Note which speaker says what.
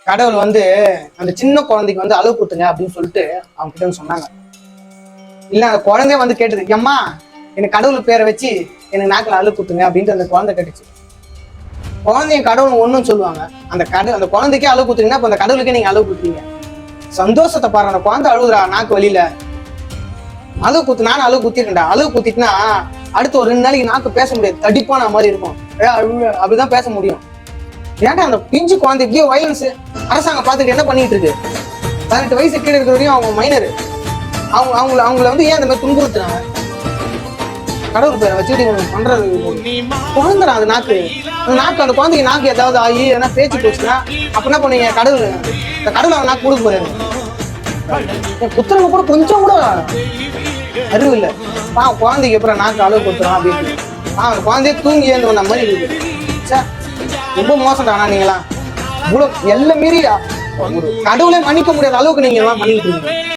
Speaker 1: கடவுள் வந்து அந்த சின்ன குழந்தைக்கு வந்து அளவு கொடுத்துங்க அப்படின்னு சொல்லிட்டு அவங்க கிட்ட வந்து சொன்னாங்க. இல்ல அந்த குழந்தைய வந்து கேட்டது, எம்மா எனக்கு கடவுள் பேரை வச்சு எனக்கு நாக்கில் அளவு கொடுத்துங்க அப்படின்ட்டு அந்த குழந்தை கேட்டுச்சு. குழந்தைய கடவுள் ஒண்ணுன்னு சொல்லுவாங்க. அந்த குழந்தைக்கே அளவு கொடுத்தீங்கன்னா இப்ப அந்த கடவுளுக்கே நீங்க அளவு கொடுத்தீங்க. சந்தோஷத்தை பாரு, அந்த குழந்தை அழுகுறா நாக்கு வழியில. அளவு குத்து, நானும் அளவு குத்திருக்கேன்டா. அளவு குத்திட்டுனா அடுத்து ஒரு 2 நாளைக்கு நாக்கு பேச முடியாது, தடிப்பான மாதிரி இருக்கும். அப்படிதான் பேச முடியும். ஏன்டா அந்த பிஞ்சு குழந்தைக்கு வயலன்ஸ் அரசாங்கம் பார்த்துட்டு என்ன பண்ணிட்டு இருக்கு? 18 வயசு கீழே இருக்கிற வரையும் அவங்க மைனரு. அவங்கள வந்து ஏன் அந்த மாதிரி துன்புறுத்துறாங்க? கடவுள் பேரை வச்சுட்டு பண்றது குழந்தைடா அந்த நாக்கு. அந்த குழந்தைக்கு நாக்கு ஏதாவது ஆகி எதனா பேச்சு போச்சுன்னா அப்ப என்ன பண்ணீங்க? கடவுள் அவன் நாக்கு கொடுக்க போறாரு. புத்தரங்க கூட கொஞ்சம் கூட அறிவு இல்லை. குழந்தைக்கு அப்புறம் நாக்கு அளவு கொடுத்துறான் அப்படின்னு குழந்தைய தூங்கி ஏந்து வந்த மாதிரி இருக்கு. ரொம்ப மோசம்டா. நீங்களா இவ்வளவு எல்லாம் மீறி கடவுளே மன்னிக்க முடியாத அளவுக்கு நீங்க எல்லாம் பண்ணிட்டு இருக்கீங்க.